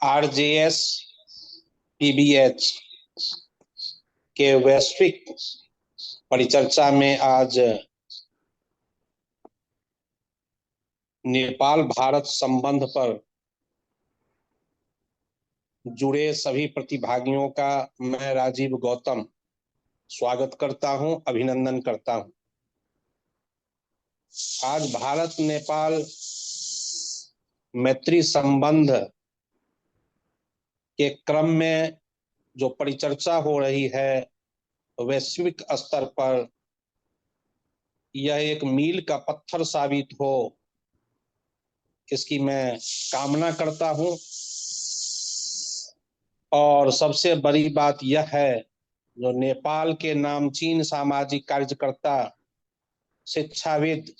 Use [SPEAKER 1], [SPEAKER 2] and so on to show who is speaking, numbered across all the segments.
[SPEAKER 1] RJS PBH के वैश्विक परिचर्चा में आज नेपाल भारत संबंध पर जुड़े सभी प्रतिभागियों का मैं राजीव गौतम स्वागत करता हूं, अभिनंदन करता हूं। आज भारत नेपाल मैत्री संबंध के क्रम में जो परिचर्चा हो रही है वैश्विक स्तर पर, यह एक मील का पत्थर साबित हो, इसकी मैं कामना करता हूं। और सबसे बड़ी बात यह है, जो नेपाल के नामचीन सामाजिक कार्यकर्ता शिक्षाविद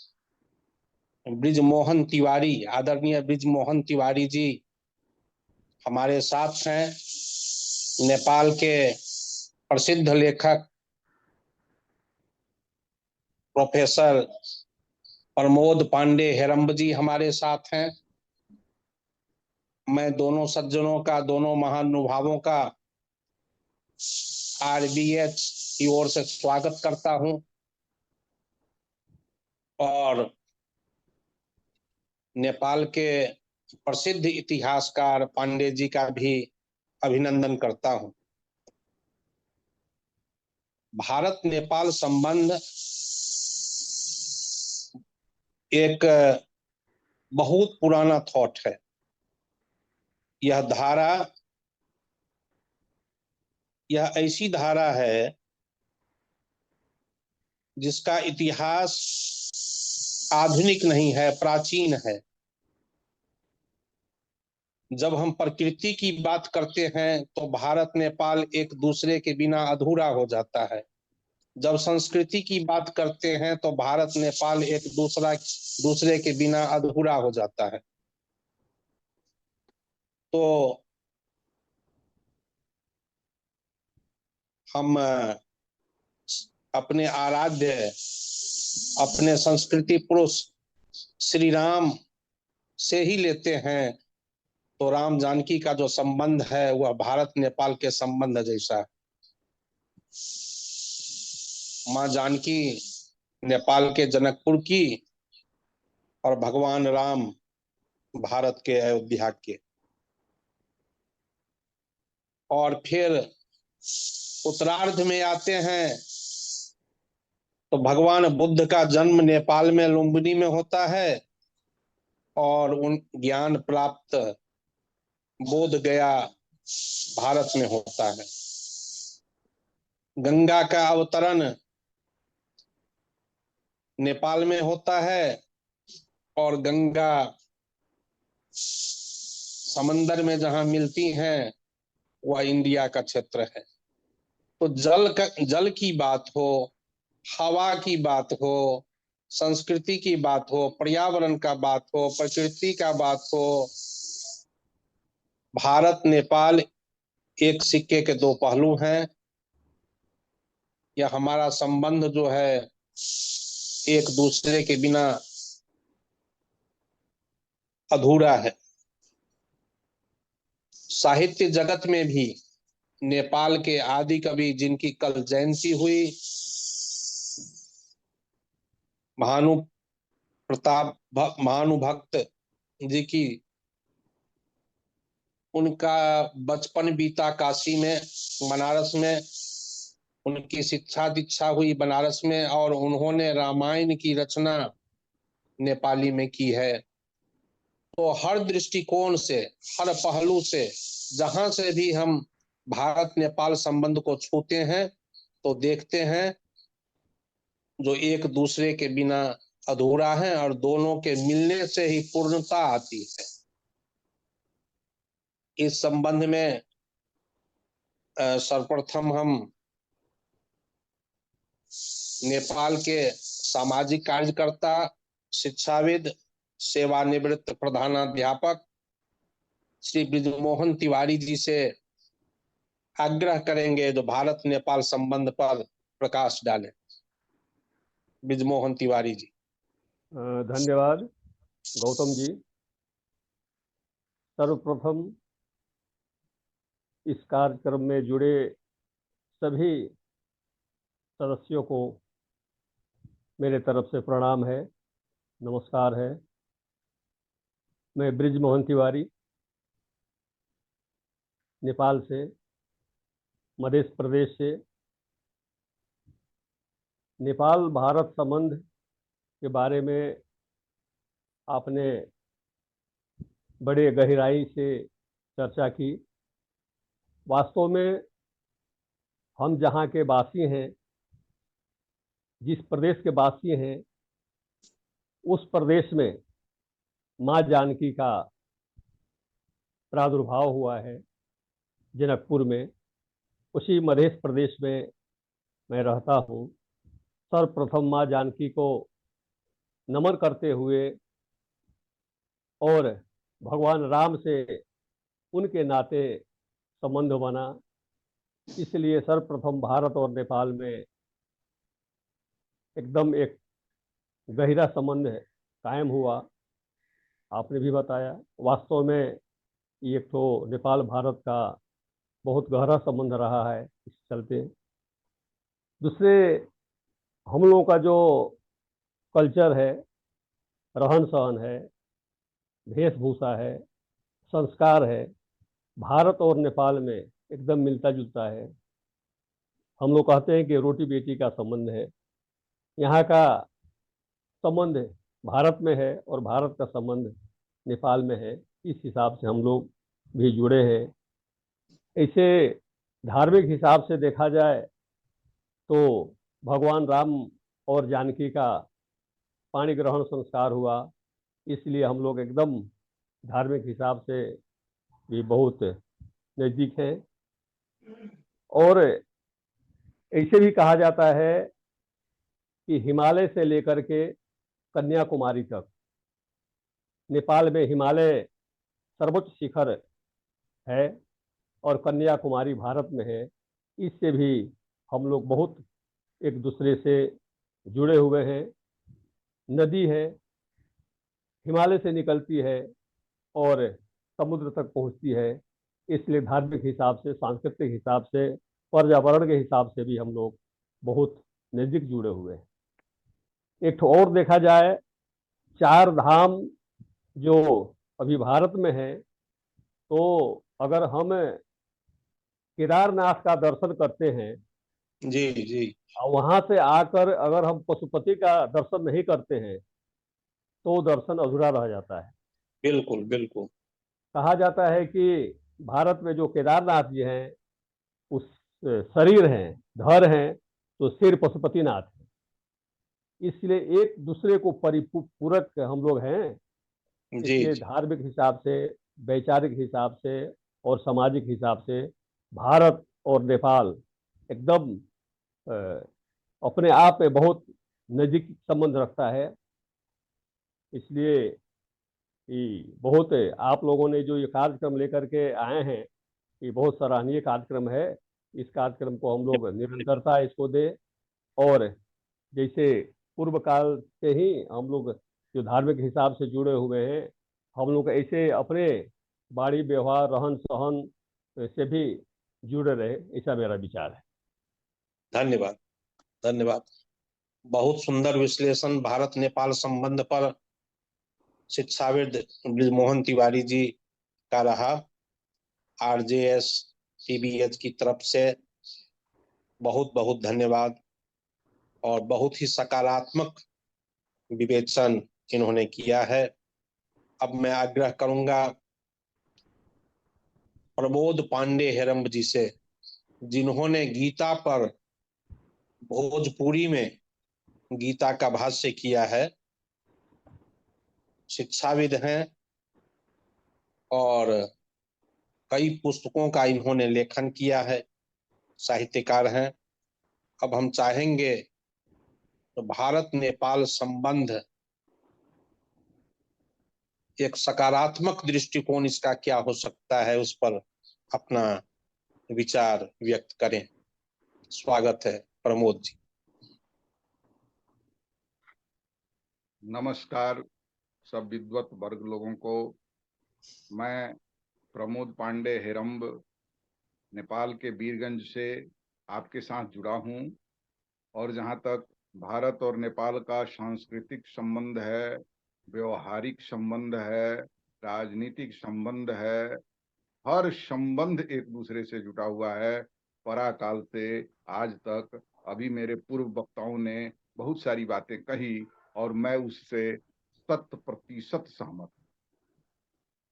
[SPEAKER 1] बृजमोहन तिवारी, आदरणीय बृजमोहन तिवारी जी हमारे साथ हैं। नेपाल के प्रसिद्ध लेखक प्रोफेसर प्रमोद पांडे हेरम्ब जी हमारे साथ हैं। मैं दोनों सज्जनों का, दोनों महानुभावों का आरबीएच की ओर से स्वागत करता हूं और नेपाल के प्रसिद्ध इतिहासकार पांडे जी का भी अभिनंदन करता हूं। भारत नेपाल संबंध एक बहुत पुराना थॉट है। यह ऐसी धारा है जिसका इतिहास आधुनिक नहीं है, प्राचीन है। जब हम प्रकृति की बात करते हैं तो भारत नेपाल एक दूसरे के बिना अधूरा हो जाता है। जब संस्कृति की बात करते हैं तो भारत नेपाल एक दूसरे के बिना अधूरा हो जाता है। तो हम अपने आराध्य, अपने संस्कृति पुरुष श्री राम से ही लेते हैं, तो राम जानकी का जो संबंध है वह भारत नेपाल के संबंध जैसा है। माँ जानकी नेपाल के जनकपुर की और भगवान राम भारत के अयोध्या के। और फिर उत्तरार्ध में आते हैं तो भगवान बुद्ध का जन्म नेपाल में लुम्बिनी में होता है और उन ज्ञान प्राप्त बोध गया भारत में होता है। गंगा का अवतरण नेपाल में होता है और गंगा समंदर में जहां मिलती हैं वह इंडिया का क्षेत्र है। तो जल की बात हो, हवा की बात हो, संस्कृति की बात हो, पर्यावरण का बात हो, प्रकृति का बात हो, भारत नेपाल एक सिक्के के दो पहलू हैं। यह हमारा संबंध जो है एक दूसरे के बिना अधूरा है। साहित्य जगत में भी नेपाल के आदि कवि जिनकी कल जयंती हुई, महानुभक्त जी की, उनका बचपन बीता काशी में, बनारस में, उनकी शिक्षा दीक्षा हुई बनारस में और उन्होंने रामायण की रचना नेपाली में की है। तो हर दृष्टिकोण से, हर पहलू से, जहां से भी हम भारत नेपाल संबंध को छूते हैं तो देखते हैं जो एक दूसरे के बिना अधूरा है और दोनों के मिलने से ही पूर्णता आती है। इस संबंध में सर्वप्रथम हम नेपाल के सामाजिक कार्यकर्ता, शिक्षाविद, सेवानिवृत्त प्रधानाध्यापक श्री बृजमोहन तिवारी जी से आग्रह करेंगे जो भारत नेपाल संबंध पर प्रकाश डालें। बृजमोहन तिवारी जी।
[SPEAKER 2] धन्यवाद गौतम जी। सर्वप्रथम इस कार्यक्रम में जुड़े सभी सदस्यों को मेरे तरफ से प्रणाम है, नमस्कार है। मैं ब्रिजमोहन तिवारी नेपाल से, मध्य प्रदेश से नेपाल भारत संबंध के बारे में आपने बड़े गहराई से चर्चा की। वास्तव में हम जहाँ के वासी हैं, जिस प्रदेश के वासी हैं, उस प्रदेश में माँ जानकी का प्रादुर्भाव हुआ है जनकपुर में। उसी मध्य प्रदेश में मैं रहता हूँ। सर्वप्रथम माँ जानकी को नमन करते हुए और भगवान राम से उनके नाते संबंध बना, इसलिए सर्वप्रथम भारत और नेपाल में एकदम एक गहरा संबंध कायम हुआ। आपने भी बताया, वास्तव में ये तो नेपाल भारत का बहुत गहरा संबंध रहा है। इस चलते दूसरे हम लोगों का जो कल्चर है, रहन सहन है, वेशभूषा है, संस्कार है, भारत और नेपाल में एकदम मिलता जुलता है। हम लोग कहते हैं कि रोटी बेटी का संबंध है। यहाँ का संबंध भारत में है और भारत का संबंध नेपाल में है। इस हिसाब से हम लोग भी जुड़े हैं। ऐसे धार्मिक हिसाब से देखा जाए तो भगवान राम और जानकी का पाणी ग्रहण संस्कार हुआ, इसलिए हम लोग एकदम धार्मिक हिसाब से भी बहुत नज़दीक हैं। और ऐसे भी कहा जाता है कि हिमालय से लेकर के कन्याकुमारी तक नेपाल में हिमालय सर्वोच्च शिखर है और कन्याकुमारी भारत में है। इससे भी हम लोग बहुत एक दूसरे से जुड़े हुए हैं। नदी है, हिमालय से निकलती है और समुद्र तक पहुंचती है, इसलिए धार्मिक हिसाब से, सांस्कृतिक हिसाब से, पर्यावरण के हिसाब से भी हम लोग बहुत नज़दीक जुड़े हुए हैं। एक और देखा जाए, 4 धाम जो अभी भारत में है, तो अगर हम केदारनाथ का दर्शन करते हैं,
[SPEAKER 1] जी जी,
[SPEAKER 2] वहां से आकर अगर हम पशुपति का दर्शन नहीं करते हैं तो दर्शन अधूरा रह जाता है।
[SPEAKER 1] बिल्कुल बिल्कुल।
[SPEAKER 2] कहा जाता है कि भारत में जो केदारनाथ जी हैं, उस शरीर हैं, धड़ हैं, तो सिर पशुपतिनाथ है। इसलिए एक दूसरे को परिपूरक हम लोग हैं।
[SPEAKER 1] जी
[SPEAKER 2] इसलिए
[SPEAKER 1] जी,
[SPEAKER 2] धार्मिक हिसाब से, वैचारिक हिसाब से और सामाजिक हिसाब से भारत और नेपाल एकदम अपने आप में बहुत नजीक संबंध रखता है। इसलिए बहुत आप लोगों ने जो ये कार्यक्रम लेकर के आए हैं, ये बहुत सराहनीय कार्यक्रम है। इस कार्यक्रम को हम लोग निरंतरता इसको दें और जैसे पूर्व काल से ही हम लोग जो धार्मिक हिसाब से जुड़े हुए हैं, हम लोग ऐसे अपने बाड़ी व्यवहार, रहन सहन से भी जुड़े रहे, ऐसा मेरा विचार है।
[SPEAKER 1] धन्यवाद धन्यवाद। बहुत सुंदर विश्लेषण भारत नेपाल संबंध पर शिक्षाविद ब्रिजमोहन तिवारी जी का रहा। आरजेएस टीबीएच की तरफ से बहुत बहुत धन्यवाद और बहुत ही सकारात्मक विवेचन इन्होंने किया है। अब मैं आग्रह करूंगा प्रमोद पांडे हेरम्ब जी से, जिन्होंने गीता पर भोजपुरी में गीता का भाष्य किया है, शिक्षाविद हैं और कई पुस्तकों का इन्होंने लेखन किया है, साहित्यकार हैं। अब हम चाहेंगे तो भारत नेपाल संबंध एक सकारात्मक दृष्टिकोण इसका क्या हो सकता है, उस पर अपना विचार व्यक्त करें। स्वागत है प्रमोद जी।
[SPEAKER 3] नमस्कार सब विद्वत वर्ग लोगों को। मैं प्रमोद पांडे हेरम्ब नेपाल के वीरगंज से आपके साथ जुड़ा हूं और जहां तक भारत और नेपाल का सांस्कृतिक संबंध है, व्यवहारिक संबंध है, राजनीतिक संबंध है, हर संबंध एक दूसरे से जुटा हुआ है। पराकाल से आज तक अभी मेरे पूर्व वक्ताओं ने बहुत सारी बातें कही और मैं उससे 100% सहमत हूं।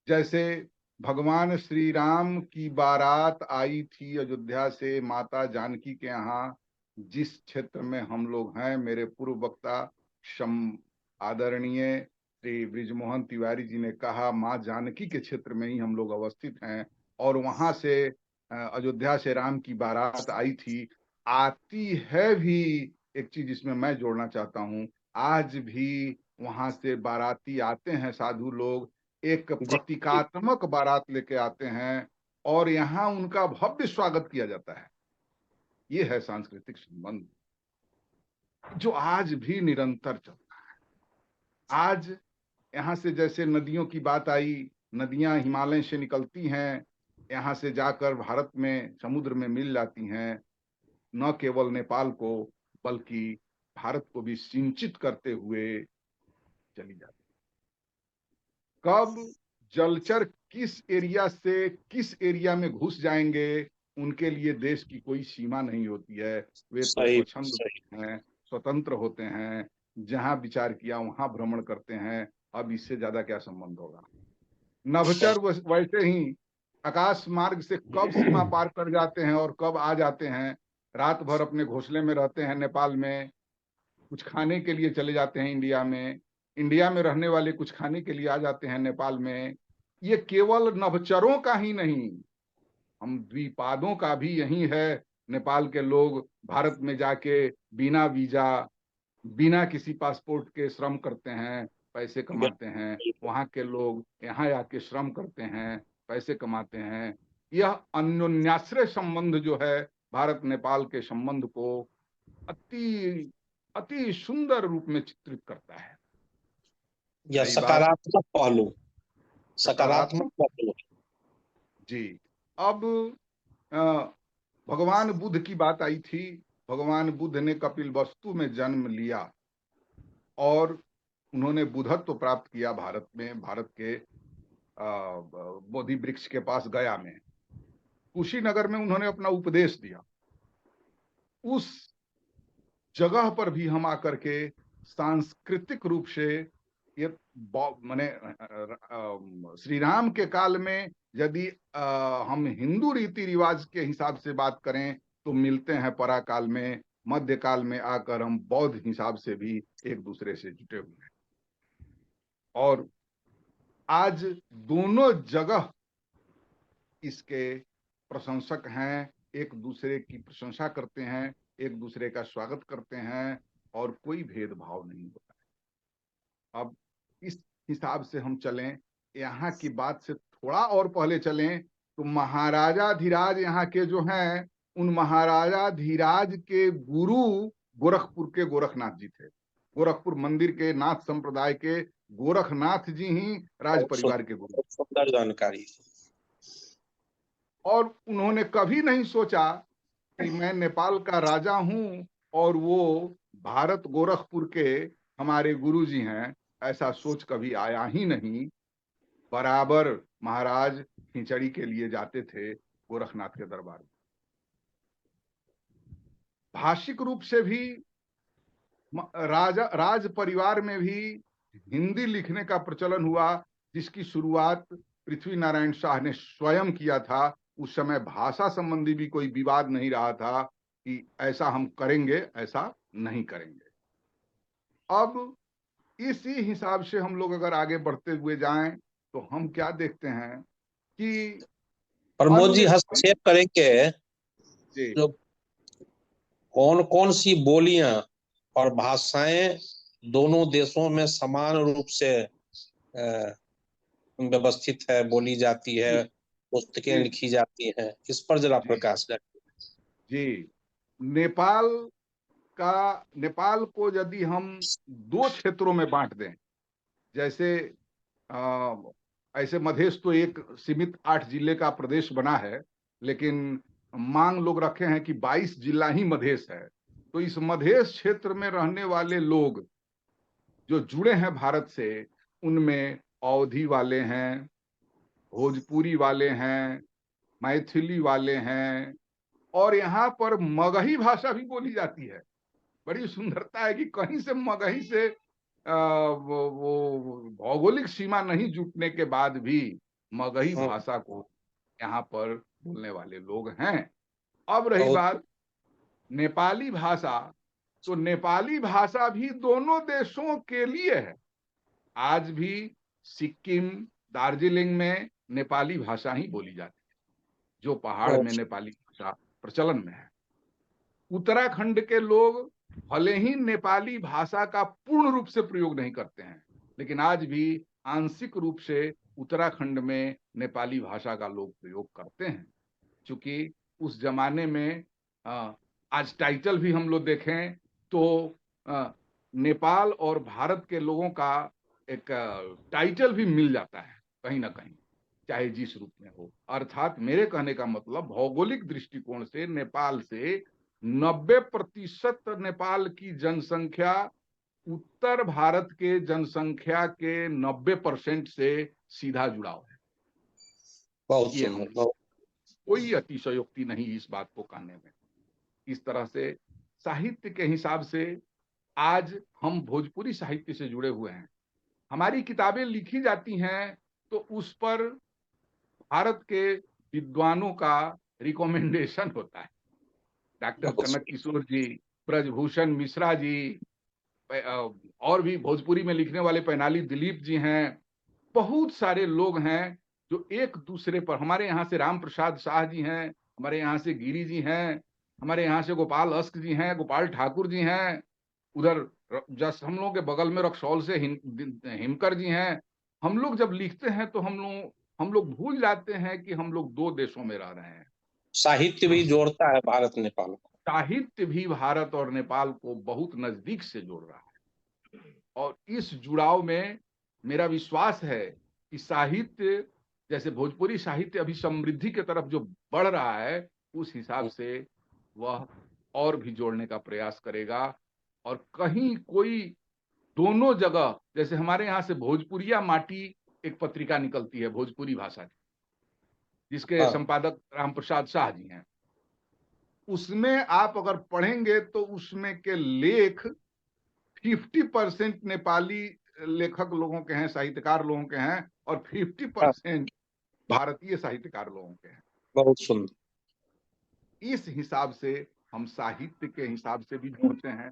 [SPEAKER 3] जैसे भगवान श्री राम की बारात आई थी अयोध्या से माता जानकी के यहाँ, जिस क्षेत्र में हम लोग हैं, मेरे पूर्व वक्ता आदरणीय श्री बृजमोहन तिवारी जी ने कहा, माँ जानकी के क्षेत्र में ही हम लोग अवस्थित हैं और वहां से अयोध्या से राम की बारात आई थी, आती है भी। एक चीज इसमें मैं जोड़ना चाहता हूं, आज भी वहां से बाराती आते हैं, साधु लोग एक प्रतीकात्मक बारात लेके आते हैं और यहाँ उनका भव्य स्वागत किया जाता है। ये है सांस्कृतिक संबंध जो आज भी निरंतर चलता है। आज यहाँ से जैसे नदियों की बात आई, नदियां हिमालय से निकलती हैं, यहाँ से जाकर भारत में समुद्र में मिल जाती हैं, न केवल नेपाल को बल्कि भारत को भी सिंचित करते हुए चली जाती। कब जलचर किस एरिया से किस एरिया में घुस जाएंगे, उनके लिए देश की कोई सीमा नहीं होती है। वे तो स्वच्छंद हैं, स्वतंत्र होते हैं, जहां विचार किया वहां भ्रमण करते हैं। अब इससे ज्यादा क्या संबंध होगा। नभचर वैसे ही आकाश मार्ग से कब सीमा पार कर जाते हैं और कब आ जाते हैं। रात भर अपने घोंसले में रहते हैं नेपाल में, कुछ खाने के लिए चले जाते हैं इंडिया में, इंडिया में रहने वाले कुछ खाने के लिए आ जाते हैं नेपाल में। ये केवल नभचरों का ही नहीं, हम द्विपादों का भी यही है। नेपाल के लोग भारत में जाके बिना वीजा, बिना किसी पासपोर्ट के श्रम करते हैं, पैसे कमाते हैं। वहां के लोग यहाँ आके श्रम करते हैं, पैसे कमाते हैं। यह अन्योन्याश्रय संबंध जो है भारत नेपाल के संबंध को अति अति सुंदर रूप में चित्रित करता है।
[SPEAKER 1] यह सकारात्मक पहलू,
[SPEAKER 3] सकारात्मक पहलू जी। अब भगवान बुद्ध की बात आई थी। भगवान बुद्ध ने कपिलवस्तु में जन्म लिया और उन्होंने बुद्धत्व प्राप्त किया भारत में, भारत के बोधि वृक्ष के पास गया में, कुशीनगर में उन्होंने अपना उपदेश दिया। उस जगह पर भी हम आकर के सांस्कृतिक रूप से ये माने श्री राम के काल में यदि हम हिंदू रीति रिवाज के हिसाब से बात करें तो मिलते हैं पराकाल में, मध्यकाल में आकर हम बौद्ध हिसाब से भी एक दूसरे से जुटे हुए हैं। और आज दोनों जगह इसके प्रशंसक हैं, एक दूसरे की प्रशंसा करते हैं, एक दूसरे का स्वागत करते हैं और कोई भेदभाव नहीं होता है। अब इस हिसाब से हम चलें, यहाँ की बात से थोड़ा और पहले चलें तो महाराजाधिराज यहाँ के जो हैं, उन महाराजाधिराज के गुरु गोरखपुर के गोरखनाथ जी थे। गोरखपुर मंदिर के नाथ संप्रदाय के गोरखनाथ जी ही राज परिवार के गुरु।
[SPEAKER 1] सुंदर जानकारी।
[SPEAKER 3] और उन्होंने कभी नहीं सोचा कि मैं नेपाल का राजा हूं और वो भारत गोरखपुर के हमारे गुरु जी हैं, ऐसा सोच कभी आया ही नहीं। बराबर महाराज खिचड़ी के लिए जाते थे गोरखनाथ के दरबार में। भाषिक रूप से भी राज परिवार में भी हिंदी लिखने का प्रचलन हुआ, जिसकी शुरुआत पृथ्वी नारायण शाह ने स्वयं किया था। उस समय भाषा संबंधी भी कोई विवाद नहीं रहा था कि ऐसा हम करेंगे, ऐसा नहीं करेंगे। अब इसी हिसाब से हम लोग अगर आगे बढ़ते हुए जाएं तो हम क्या देखते हैं कि
[SPEAKER 1] प्रमोद जी हस्तक्षेप करेंगे, जो कौन कौन सी बोलियां और भाषाएं दोनों देशों में समान रूप से व्यवस्थित है, बोली जाती है, पुस्तकें लिखी जाती हैं, इस पर जरा प्रकाश डालिए। जी,
[SPEAKER 3] नेपाल को यदि हम 2 क्षेत्रों में बांट दें, जैसे ऐसे मधेश तो एक सीमित 8 जिले का प्रदेश बना है, लेकिन मांग लोग रखे हैं कि 22 जिला ही मधेश है। तो इस मधेश क्षेत्र में रहने वाले लोग जो जुड़े हैं भारत से, उनमें अवधी वाले हैं, भोजपुरी वाले हैं, मैथिली वाले हैं, और यहाँ पर मगही भाषा भी बोली जाती है। बड़ी सुंदरता है कि कहीं से मगही से वो भौगोलिक सीमा नहीं जुटने के बाद भी मगही भाषा को यहाँ पर बोलने वाले लोग हैं। अब रही
[SPEAKER 1] बहुत
[SPEAKER 3] बात नेपाली भाषा, तो नेपाली भाषा भी दोनों देशों के लिए है। आज भी सिक्किम, दार्जिलिंग में नेपाली भाषा ही बोली जाती है, जो पहाड़ में नेपाली भाषा प्रचलन में है। उत्तराखंड के लोग भले ही नेपाली भाषा का पूर्ण रूप से प्रयोग नहीं करते हैं, लेकिन आज भी आंशिक रूप से उत्तराखंड में नेपाली भाषा का लोग प्रयोग करते हैं। क्योंकि उस जमाने में आज टाइटल भी हम लोग देखें तो नेपाल और भारत के लोगों का एक टाइटल भी मिल जाता है कहीं ना कहीं, चाहे जिस रूप में हो। अर्थात मेरे कहने का मतलब भौगोलिक दृष्टिकोण से नेपाल से 90% नेपाल की जनसंख्या उत्तर भारत के जनसंख्या के 90% से सीधा जुड़ाव है।
[SPEAKER 1] बहुत
[SPEAKER 3] ये
[SPEAKER 1] सुंदर, बहुत
[SPEAKER 3] कोई अतिशयोक्ति नहीं इस बात को कहने में। इस तरह से साहित्य के हिसाब से आज हम भोजपुरी साहित्य से जुड़े हुए हैं। हमारी किताबें लिखी जाती हैं तो उस पर भारत के विद्वानों का रिकमेंडेशन होता है। डॉक्टर
[SPEAKER 1] बहुत
[SPEAKER 3] कनक किशोर जी, ब्रजभूषण मिश्रा जी, और भी भोजपुरी में लिखने वाले पैनाली दिलीप जी हैं। बहुत सारे लोग हैं जो एक दूसरे पर, हमारे यहाँ से राम प्रसाद शाह जी हैं, हमारे यहाँ से गिरी जी हैं, हमारे यहाँ से गोपाल अस्क जी हैं, गोपाल ठाकुर जी हैं, उधर जस्ट हम लोगों के बगल में रक्सौल से हिमकर जी हैं। हम लोग जब लिखते हैं तो हम लोग भूल जाते हैं कि हम लोग दो देशों में रह रहे हैं।
[SPEAKER 1] साहित्य भी जोड़ता है भारत नेपाल को।
[SPEAKER 3] साहित्य भी भारत और नेपाल को बहुत नजदीक से जोड़ रहा है, और इस जुड़ाव में मेरा विश्वास है कि साहित्य, जैसे भोजपुरी साहित्य अभी समृद्धि की तरफ जो बढ़ रहा है, उस हिसाब से वह और भी जोड़ने का प्रयास करेगा। और कहीं कोई दोनों जगह, जैसे हमारे यहाँ से भोजपुरिया माटी एक पत्रिका निकलती है भोजपुरी भाषा की, जिसके संपादक राम प्रसाद शाह जी हैं, उसमें आप अगर पढ़ेंगे तो उसमें के लेख 50% नेपाली लेखक लोगों के हैं, साहित्यकार लोगों के हैं, और 50% भारतीय साहित्यकार लोगों के हैं।
[SPEAKER 1] बहुत सुंदर।
[SPEAKER 3] इस हिसाब से हम साहित्य के हिसाब से भी जोड़ते हैं।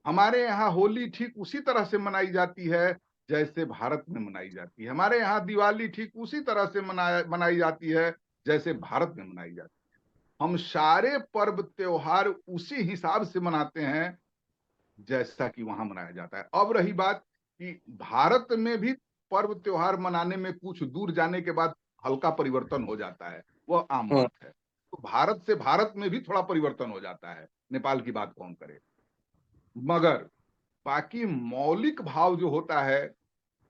[SPEAKER 3] हमारे यहाँ होली ठीक उसी तरह से मनाई जाती है जैसे भारत में मनाई जाती है। हमारे यहाँ दिवाली ठीक उसी तरह से मनाई जाती है जैसे भारत में मनाई जाती है। हम सारे पर्व त्योहार उसी हिसाब से मनाते हैं जैसा कि वहां मनाया जाता है। अब रही बात कि भारत में भी पर्व त्योहार मनाने में कुछ दूर जाने के बाद हल्का परिवर्तन हो जाता है, वह आम बात है। तो भारत से भारत में भी थोड़ा परिवर्तन हो जाता है, नेपाल की बात कौन करे। मगर बाकी मौलिक भाव जो होता है,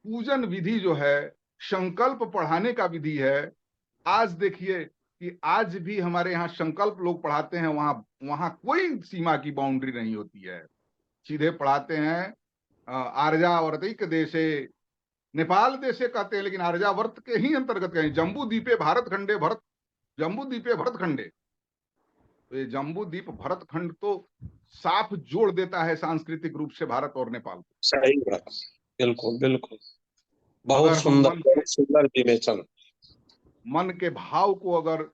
[SPEAKER 3] पूजन विधि जो है, संकल्प पढ़ाने का विधि है। आज देखिए कि आज भी हमारे यहाँ संकल्प लोग पढ़ाते हैं, वहां कोई सीमा की बाउंड्री नहीं होती है, सीधे पढ़ाते हैं। आर्यावर्तिक देशे, नेपाल देशे कहते हैं लेकिन आर्यावर्त के ही अंतर्गत कहें, जम्बू द्वीपे भारत खंडे जम्बू द्वीपे भरत खंडे। तो ये जम्बू द्वीप भरत खंड तो साफ जोड़ देता है सांस्कृतिक रूप से भारत और नेपाल को।
[SPEAKER 1] सही बात, बिल्कुल बिल्कुल, बहुत सुंदर विवेचन।
[SPEAKER 3] मन के भाव को अगर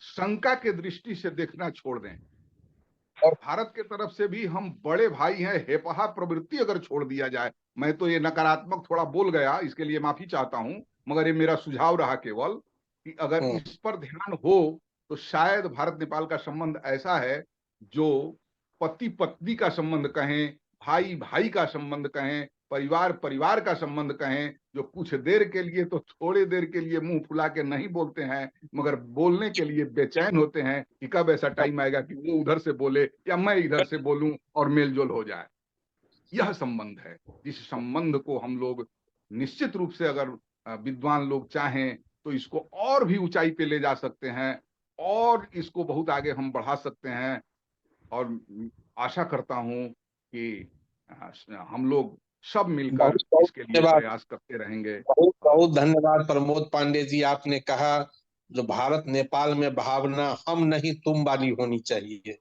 [SPEAKER 3] शंका के दृष्टि से देखना छोड़ दें, और भारत के तरफ से भी हम बड़े भाई हैं, हेपहा प्रवृत्ति अगर छोड़ दिया जाए, मैं तो ये नकारात्मक थोड़ा बोल गया, इसके लिए माफी चाहता हूं, मगर ये मेरा सुझाव रहा केवल कि अगर इस पर ध्यान हो तो शायद भारत नेपाल का संबंध ऐसा है जो पति पत्नी का संबंध कहें, भाई भाई का संबंध कहें, परिवार परिवार का संबंध कहें, जो कुछ देर के लिए तो थोड़ी देर के लिए मुंह फुला के नहीं बोलते हैं, मगर बोलने के लिए बेचैन होते हैं कि कब ऐसा टाइम आएगा कि वो उधर से बोले या मैं इधर से बोलूं और मेलजोल हो जाए। यह संबंध है, जिस संबंध को हम लोग निश्चित रूप से अगर विद्वान लोग चाहें तो इसको और भी ऊंचाई पे ले जा सकते हैं। और इसको बहुत आगे हम बढ़ा सकते हैं। और आशा करता हूं कि हम लोग सब मिलकर
[SPEAKER 1] बहुत बहुत
[SPEAKER 3] इसके लिए
[SPEAKER 1] धन्यवाद।
[SPEAKER 3] प्रयास करते रहेंगे।
[SPEAKER 1] बहुत बहुत धन्यवाद प्रमोद पांडे जी, आपने कहा जो भारत नेपाल में भावना हम नहीं तुम वाली होनी चाहिए,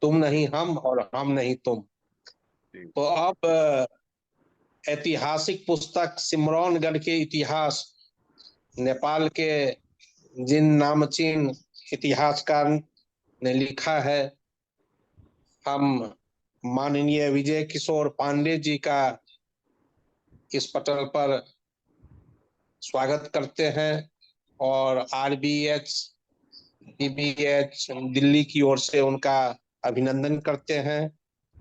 [SPEAKER 1] तुम नहीं हम और हम नहीं तुम।
[SPEAKER 3] जी
[SPEAKER 1] तो अब ऐतिहासिक पुस्तक सिमरौनगढ़ के इतिहास, नेपाल के जिन नामचीन इतिहासकार ने लिखा है, हम माननीय विजय किशोर पांडे जी का इस पटल पर स्वागत करते हैं और आरबीएच बीबीएच दिल्ली की ओर से उनका अभिनंदन करते हैं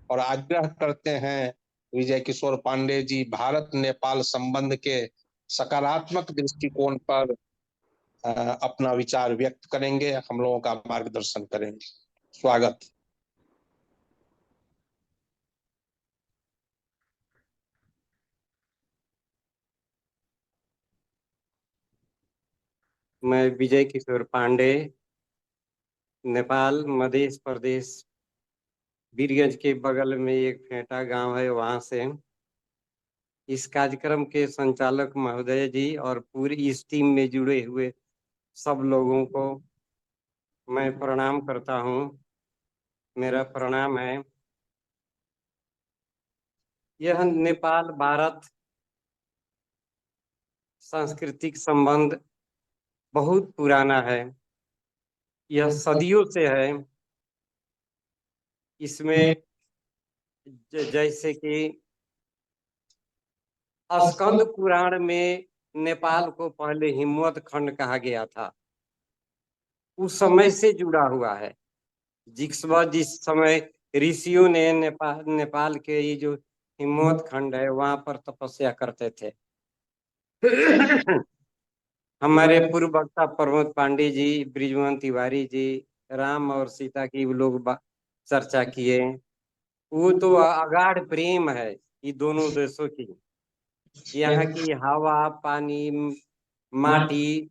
[SPEAKER 1] और आग्रह करते हैं विजय किशोर पांडे जी भारत नेपाल संबंध के सकारात्मक दृष्टिकोण पर अपना विचार व्यक्त करेंगे, हम लोगों का मार्गदर्शन करेंगे। स्वागत।
[SPEAKER 4] मैं विजय किशोर पांडे, नेपाल मध्य प्रदेश वीरगंज के बगल में एक फेंटा गांव है, वहां से इस कार्यक्रम के संचालक महोदय जी और पूरी इस टीम में जुड़े हुए सब लोगों को मैं प्रणाम करता हूं। मेरा प्रणाम है। यह नेपाल भारत सांस्कृतिक संबंध बहुत पुराना है, यह सदियों से है। इसमें जैसे कि स्कंद पुराण में नेपाल को पहले हिमवत खंड कहा गया था, उस समय से जुड़ा हुआ है। जिस समय ऋषियों ने नेपाल के ये जो हिमवत खंड है वहां पर तपस्या करते थे। हमारे पूर्व वक्ता प्रमोद पांडे जी, ब्रिजमोहन तिवारी जी, राम और सीता की लोग चर्चा किए। वो तो अगाढ़ प्रेम है ये दोनों देशों की। यहाँ की हवा, पानी, माटी,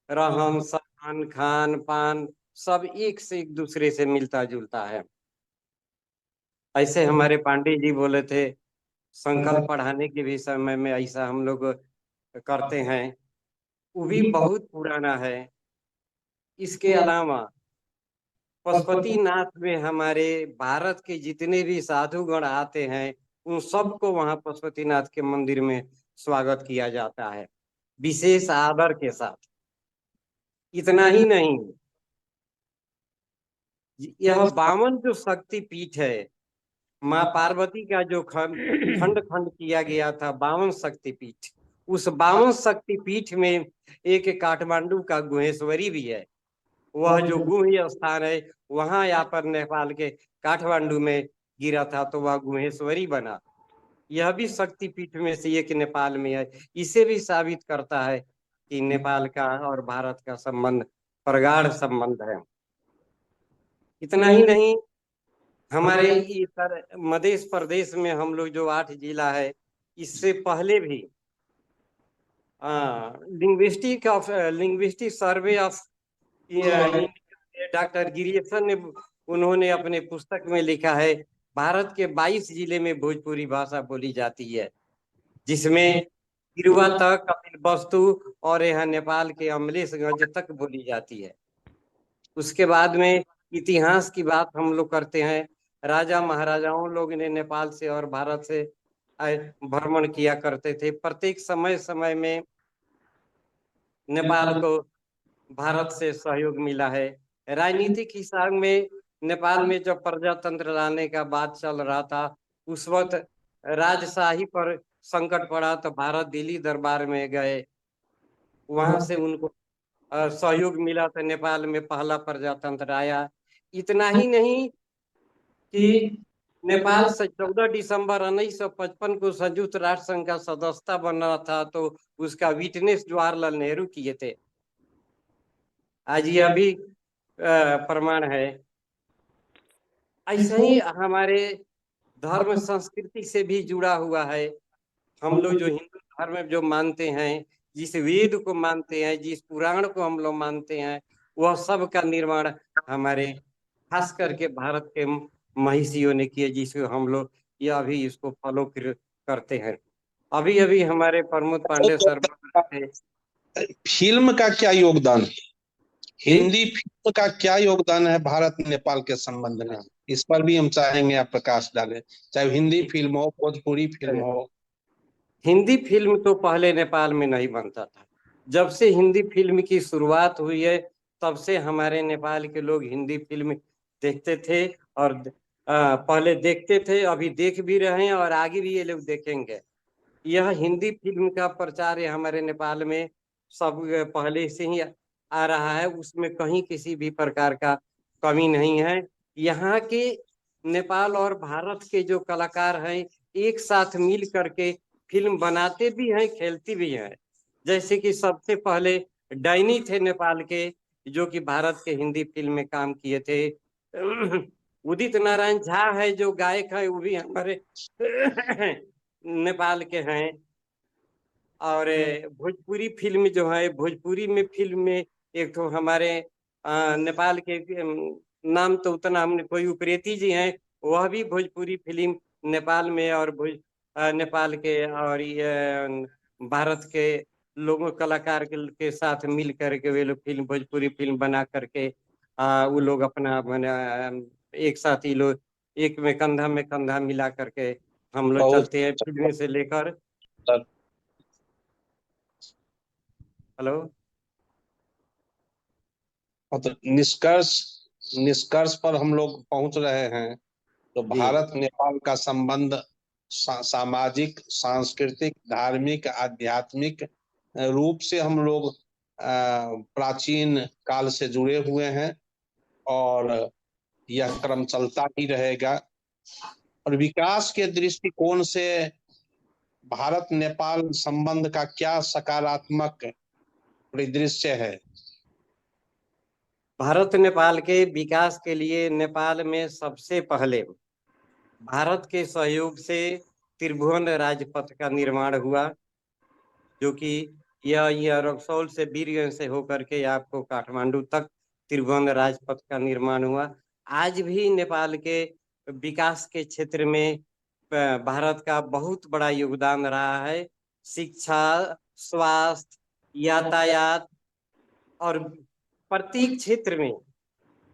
[SPEAKER 4] रहन सहन, खान पान सब एक से एक दूसरे से मिलता जुलता है। ऐसे हमारे पांडे जी बोले थे, संकल्प पढ़ाने के भी समय में ऐसा हम लोग करते हैं, वो भी बहुत पुराना है। इसके अलावा पशुपतिनाथ में हमारे भारत के जितने भी साधुगण आते हैं उन सबको वहां पशुपतिनाथ के मंदिर में स्वागत किया जाता है विशेष आदर के साथ। इतना ही नहीं, यह 52 जो शक्ति पीठ है, माँ पार्वती का जो खंड खंड किया गया था 52 शक्ति पीठ, उस 52 शक्ति पीठ में एक काठमांडू का गुहेश्वरी भी है। वह जो गुह्य स्थान है वहां यहाँ पर नेपाल के काठमांडू में गिरा था तो वह गुहेश्वरी बना। यह भी शक्तिपीठ में से एक नेपाल में है। इसे भी साबित करता है कि नेपाल का और भारत का संबंध प्रगाढ़ संबंध है। इतना ही नहीं, हमारे मध्य प्रदेश में हम लोग जो 8 जिला है, इससे पहले भी लिंग्विस्टिक सर्वे ऑफ डॉक्टर गिरियसन ने उन्होंने अपने पुस्तक में लिखा है, भारत के 22 जिले में भोजपुरी भाषा बोली जाती है, जिसमें तिरुवा तक, कपिलवस्तु और यहाँ नेपाल के अमलेशगंज तक बोली जाती है। उसके बाद में इतिहास की बात हम लोग करते हैं। राजा महाराजाओं लोग ने नेपाल से और भारत से भ्रमण किया करते थे। प्रत्येक समय में नेपाल को भारत से सहयोग मिला है। राजनीतिक हिसाब में नेपाल में जब प्रजातंत्र लाने का बात चल रहा था, उस वक्त राजशाही पर संकट पड़ा तो भारत दिल्ली दरबार में गए, वहां से उनको सहयोग मिला तो नेपाल में पहला प्रजातंत्र आया। इतना ही नहीं कि नेपाल से 14 दिसंबर 1955 को संयुक्त राष्ट्र संघ का सदस्यता बना था तो उसका विटनेस जवाहरलाल नेहरू किए थे। आज यह भी प्रमाण है। ऐसा ही हमारे धर्म संस्कृति से भी जुड़ा हुआ है। हम लोग जो हिंदू धर्म जो मानते हैं, जिस वेद को मानते हैं, जिस पुराण को हम लोग मानते हैं, वह सब का निर्माण हमारे खास करके भारत के महिषियों ने किए, जिसको हम लोग ये अभी इसको फॉलो करते हैं। अभी अभी हमारे प्रमोद पांडे सर बोल रहे थे।
[SPEAKER 1] फिल्म का क्या योगदान है?
[SPEAKER 4] जी
[SPEAKER 1] हिंदी फिल्म का क्या योगदान है भारत नेपाल के संबंध में? इस पर भी हम चाहेंगे आप प्रकाश डालें, चाहे हिंदी फिल्म हो, भोजपुरी फिल्म हो।
[SPEAKER 4] हिंदी फिल्म तो पहले नेपाल में नहीं बनता था। जब से हिंदी फिल्म की शुरुआत हुई है तब से हमारे नेपाल के लोग हिंदी फिल्म देखते थे, और पहले देखते थे, अभी देख भी रहे हैं और आगे भी ये लोग देखेंगे। यह हिंदी फिल्म का प्रचार है हमारे नेपाल में सब पहले से ही आ रहा है, उसमें कहीं किसी भी प्रकार का कमी नहीं है। यहाँ के नेपाल और भारत के जो कलाकार हैं एक साथ मिल करके फिल्म बनाते भी हैं, खेलती भी हैं। जैसे कि सबसे पहले डैनी थे नेपाल के, जो कि भारत के हिंदी फिल्म में काम किए थे। उदित नारायण झा है जो गायक है, वो भी हमारे नेपाल के हैं। और भोजपुरी फिल्म जो है, भोजपुरी में फिल्म में एक तो हमारे नेपाल के नाम तो उतना हमने, कोई उप्रेती जी हैं, वह भी भोजपुरी फिल्म नेपाल में और नेपाल के और ये भारत के लोगों कलाकार के साथ मिल करके वे लोग फिल्म, भोजपुरी फिल्म बना करके वो लोग अपना एक साथ ही लोग एक में कंधा मिला करके हम लोग
[SPEAKER 1] बहुत
[SPEAKER 4] चलते हैं फिल्म से लेकर। हेलो।
[SPEAKER 1] मतलब निष्कर्ष पर हम लोग पहुंच रहे हैं। तो
[SPEAKER 4] जी
[SPEAKER 1] भारत नेपाल का संबंध सामाजिक, सांस्कृतिक, धार्मिक, आध्यात्मिक रूप से हम लोग प्राचीन काल से जुड़े हुए हैं, और यह क्रम चलता ही रहेगा। और विकास के दृष्टिकोण से भारत नेपाल संबंध का क्या सकारात्मक परिदृश्य है?
[SPEAKER 4] भारत नेपाल के विकास के लिए नेपाल में सबसे पहले भारत के सहयोग से त्रिभुवन राजपथ का निर्माण हुआ, जो कि यह रक्सौल से वीरगंज से होकर के आपको काठमांडू तक त्रिभुवन राजपथ का निर्माण हुआ। आज भी नेपाल के विकास के क्षेत्र में भारत का बहुत बड़ा योगदान रहा है। शिक्षा, स्वास्थ्य, यातायात और प्रत्येक क्षेत्र में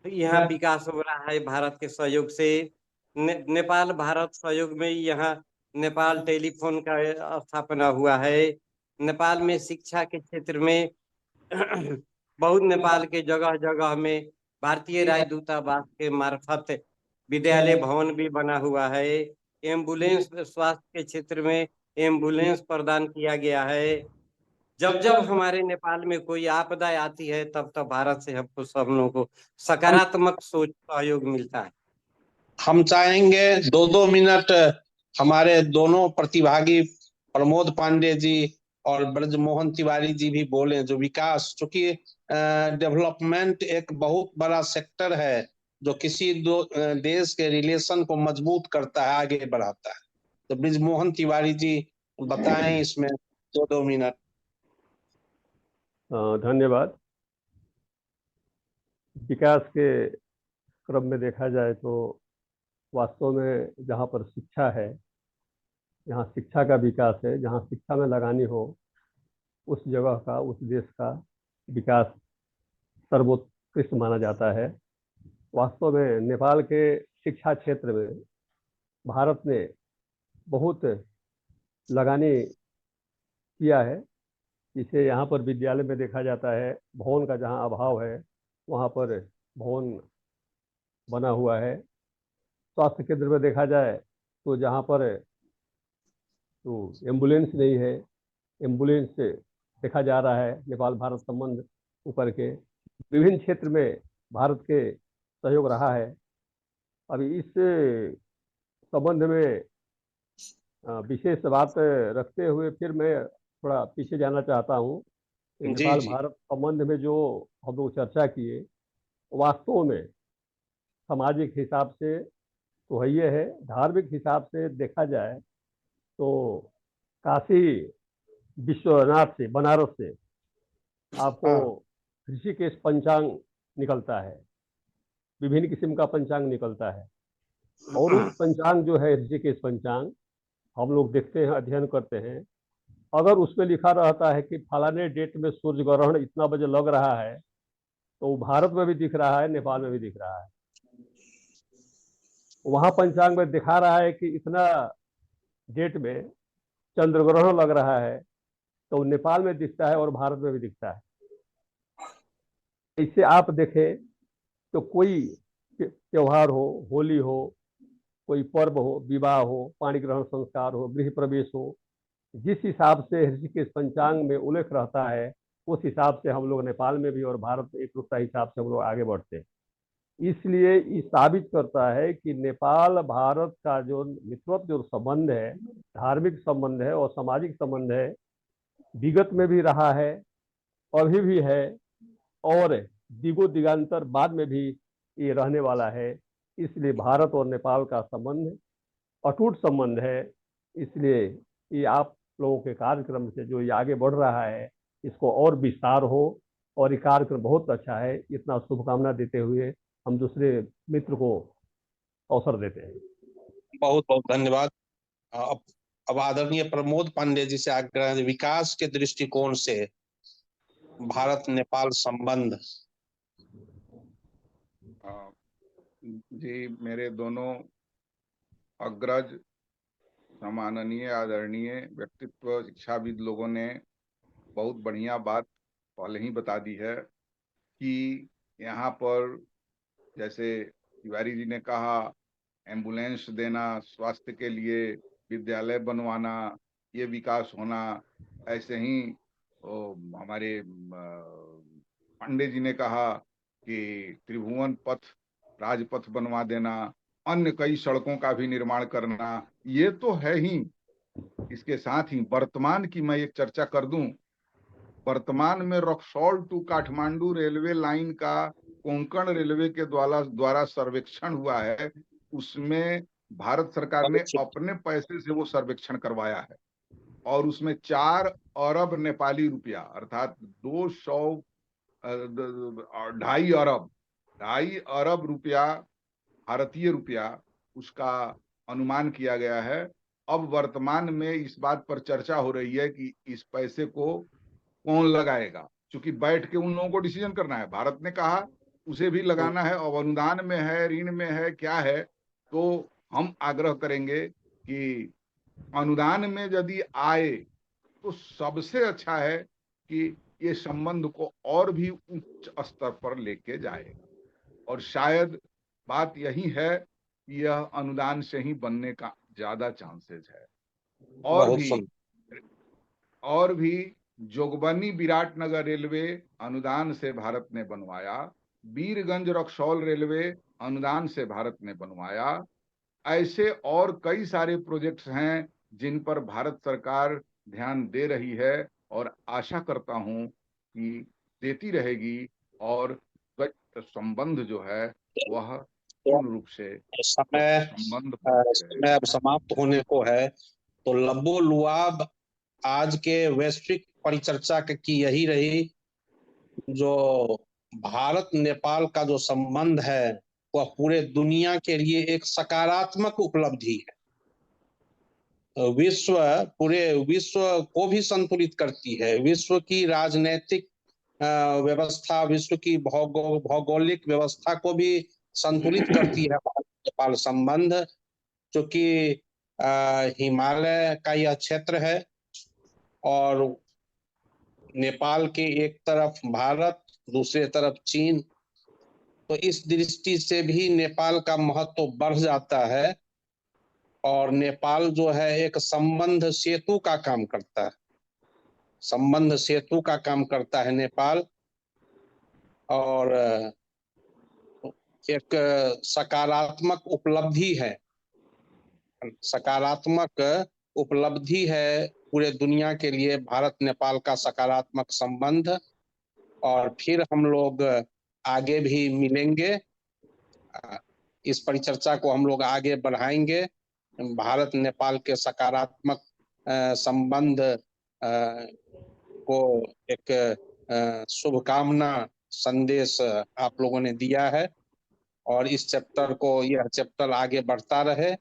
[SPEAKER 4] यहाँ विकास हो रहा है भारत के सहयोग से। नेपाल भारत सहयोग में यहाँ नेपाल टेलीफोन का स्थापना हुआ है। नेपाल में शिक्षा के क्षेत्र में बहुत नेपाल के जगह जगह में भारतीय राजदूतावास के मार्फत विद्यालय भवन भी बना हुआ है। एम्बुलेंस, स्वास्थ्य के क्षेत्र में एम्बुलेंस प्रदान किया गया है। जब जब हमारे नेपाल में कोई आपदा आती है तब तब भारत से हमको सब लोगों को सकारात्मक सोच सहयोग मिलता है।
[SPEAKER 1] हम चाहेंगे 2-2 मिनट हमारे दोनों प्रतिभागी प्रमोद पांडे जी और ब्रजमोहन तिवारी जी भी बोले, जो विकास, चूंकि डेवलपमेंट एक बहुत बड़ा सेक्टर है जो किसी दो देश के रिलेशन को मजबूत करता है, आगे बढ़ाता है। तो ब्रजमोहन तिवारी जी बताएं इसमें 2-2 मिनट।
[SPEAKER 2] धन्यवाद। विकास के क्रम में देखा जाए तो वास्तव में जहाँ पर शिक्षा है, जहाँ शिक्षा का विकास है, जहाँ शिक्षा में लगानी हो, उस जगह का, उस देश का विकास सर्वोत्कृष्ट माना जाता है। वास्तव में नेपाल के शिक्षा क्षेत्र में भारत ने बहुत लगानी किया है। जिसे यहाँ पर विद्यालय में देखा जाता है, भवन का जहाँ अभाव है वहाँ पर भवन बना हुआ है। स्वास्थ्य केंद्र में देखा जाए तो जहाँ पर तो एम्बुलेंस नहीं है, एम्बुलेंस देखा जा रहा है। नेपाल भारत संबंध ऊपर के विभिन्न क्षेत्र में भारत के सहयोग रहा है। अभी इस संबंध में विशेष बात रखते हुए फिर मैं थोड़ा पीछे जाना चाहता हूँ।
[SPEAKER 1] जी
[SPEAKER 2] नेपाल
[SPEAKER 1] जी।
[SPEAKER 2] भारत संबंध में जो हम लोग चर्चा किए, वास्तव में सामाजिक हिसाब से तो है, ये है, धार्मिक हिसाब से देखा जाए तो काशी विश्वनाथ से, बनारस से आपको
[SPEAKER 1] हाँ।
[SPEAKER 2] ऋषिकेश पंचांग निकलता है, विभिन्न किस्म का पंचांग निकलता है। और उस पंचांग जो है ऋषिकेश पंचांग, हम लोग देखते हैं, अध्ययन करते हैं। अगर उसमें लिखा रहता है कि फलाने डेट में सूर्य ग्रहण इतना बजे लग रहा है, तो भारत में भी दिख रहा है, नेपाल में भी दिख रहा है। वहां पंचांग में दिखा रहा है कि इतना डेट में चंद्र ग्रहण लग रहा है, तो नेपाल में दिखता है और भारत में भी दिखता है। इससे आप देखें तो कोई त्योहार हो, होली हो, कोई पर्व हो, विवाह हो, पाणी ग्रहण संस्कार हो, गृह प्रवेश हो, जिस हिसाब से ऋषिकेश पंचांग में उल्लेख रहता है, उस हिसाब से हम लोग नेपाल में भी और भारत में एक रूपता हिसाब से हम लोग आगे बढ़ते हैं। इसलिए ये साबित करता है कि नेपाल भारत का जो मित्रवत जो संबंध है, धार्मिक संबंध है और सामाजिक संबंध है, विगत में भी रहा है, अभी भी है और दिगो दिगांतर बाद में भी ये रहने वाला है। इसलिए भारत और नेपाल का संबंध अटूट संबंध है। इसलिए ये आप लोगों के कार्यक्रम से जो ये आगे बढ़ रहा है, इसको और विस्तार हो और ये कार्यक्रम बहुत अच्छा है। इतना शुभकामना देते हुए हम दूसरे मित्र को अवसर देते हैं।
[SPEAKER 1] बहुत बहुत धन्यवाद। अब आदरणीय प्रमोद पांडे जी से आग्रह है, विकास के दृष्टिकोण से भारत नेपाल संबंध।
[SPEAKER 3] जी, मेरे दोनों अग्रज, सम्माननीय आदरणीय व्यक्तित्व, शिक्षाविद लोगों ने बहुत बढ़िया बात पहले ही बता दी है कि यहाँ पर जैसे तिवारी जी ने कहा, एम्बुलेंस देना, स्वास्थ्य के लिए विद्यालय बनवाना, ये विकास होना। ऐसे ही हमारे पांडे जी ने कहा कि त्रिभुवन पथ, राजपथ बनवा देना, अन्य कई सड़कों का भी निर्माण करना, ये तो है ही। इसके साथ ही वर्तमान की मैं एक चर्चा कर दूं। वर्तमान में Raxaul to Kathmandu railway line का कोंकण रेलवे के द्वारा सर्वेक्षण हुआ है। उसमें भारत सरकार ने अपने पैसे से वो सर्वेक्षण करवाया है और उसमें 4 अरब नेपाली रुपया अर्थात 2.5 अरब रुपया, भारतीय रुपया, उसका अनुमान किया गया है। अब वर्तमान में इस बात पर चर्चा हो रही है कि इस पैसे को कौन लगाएगा, क्योंकि बैठ के उन लोगों को डिसीजन करना है। भारत ने कहा उसे भी लगाना है, और अनुदान में है, ऋण में है, क्या है। तो हम आग्रह करेंगे कि अनुदान में यदि आए तो सबसे अच्छा है कि ये संबंध को और भी उच्च स्तर पर लेके जाएगा। और शायद बात यही है कि यह अनुदान से ही बनने का ज्यादा चांसेस है। और भी जोगबनी विराटनगर रेलवे अनुदान से भारत ने बनवाया, वीरगंज रक्सौल रेलवे अनुदान से भारत ने बनवाया। ऐसे और कई सारे प्रोजेक्ट्स हैं जिन पर भारत सरकार ध्यान दे रही है और आशा करता हूं कि देती रहेगी, और संबंध जो है वह पूर्ण रूप से
[SPEAKER 1] समय अब समाप्त होने को है। तो लबो लुआब आज के वैश्विक परिचर्चा की यही रही, जो भारत नेपाल का जो संबंध है वह पूरे दुनिया के लिए एक सकारात्मक उपलब्धि है। पूरे विश्व को भी संतुलित करती है, विश्व की राजनीतिक व्यवस्था, विश्व की भौगोलिक व्यवस्था को भी संतुलित करती है भारत नेपाल संबंध। क्योंकि हिमालय का यह क्षेत्र है और नेपाल के एक तरफ भारत, दूसरे तरफ चीन, तो इस दृष्टि से भी नेपाल का महत्व बढ़ जाता है। और नेपाल जो है एक संबंध सेतु का काम करता है, संबंध सेतु का काम करता है नेपाल। और एक सकारात्मक उपलब्धि है, सकारात्मक उपलब्धि है पूरे दुनिया के लिए भारत नेपाल का सकारात्मक संबंध। और फिर हम लोग आगे भी मिलेंगे, इस परिचर्चा को हम लोग आगे बढ़ाएंगे। भारत नेपाल के सकारात्मक संबंध को एक शुभकामना संदेश आप लोगों ने दिया है और इस चैप्टर को, यह चैप्टर आगे बढ़ता रहे।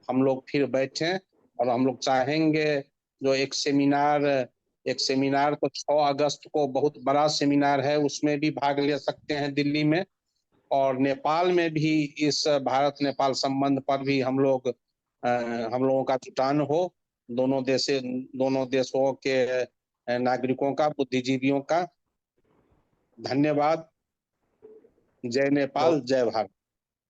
[SPEAKER 1] हम लोग फिर बैठें और हम लोग चाहेंगे जो एक सेमिनार तो 6 अगस्त को बहुत बड़ा सेमिनार है, उसमें भी भाग ले सकते हैं दिल्ली में, और नेपाल में भी इस भारत नेपाल संबंध पर भी हम लोगों का जुटान हो, दोनों देशों के नागरिकों का, बुद्धिजीवियों का। धन्यवाद। जय नेपाल, जय भारत।